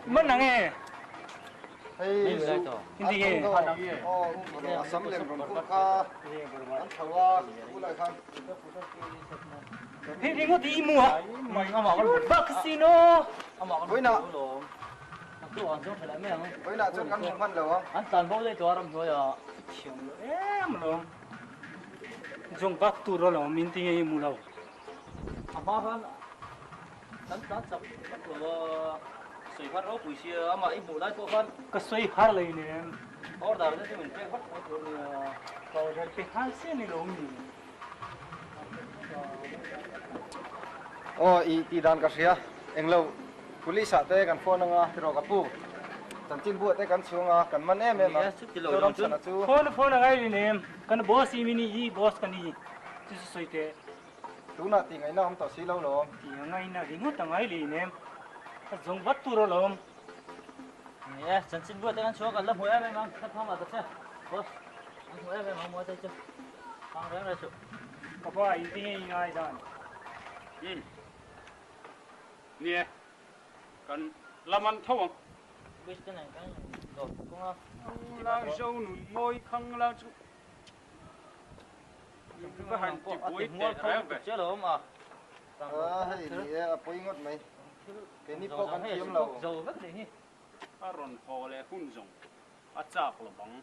mất nắng nghe hey hindi nghe sắm lên còn cũng kha ăn thầu cũng lại khăn thế thì có tí mua Mak Sin Aw với nè với nè cho căn không phân đâu không anh toàn bộ đây cho làm thôi à em luôn Zawn Vak Tur Lawm mình thì nghe mua đâu mà hơn đánh sập bắt đầu sưởi phát rốt buổi chiều mà ít bù lại bộ phân cái xoay har lấy nè order đấy thì mình phải bắt rồi cầu ra cái har xe này luôn i dan ka sia englo police ate kan phone nga tro ka pu tan tin bu ate kan chunga kan man em ma to ram sana chu phone ngay nè cái boss mini boss cái này chứ xoay thế tu na ti ngai na am to si lo lo thì ngay na ringot ngay nè Zawn Vak Tur Lawm nè chân xin vượt anh xuống gần lớp mũi em mang thắp phong vào tập xe bớt anh mũi em mang mũi tay chưa phong ráng ra chụp có phải ý nghe ngay rồi nè cần làm ăn thâu không biết cái này cái rồi cũng không là dâu nụ môi khăng là chú cái hành chỉ bối để thấy về chứ đâu mà hay thì bối ngót mày cái ní po kan kiếm lâu dầu rất đấy à ròn phò lệ hun rồng à chạc là bằng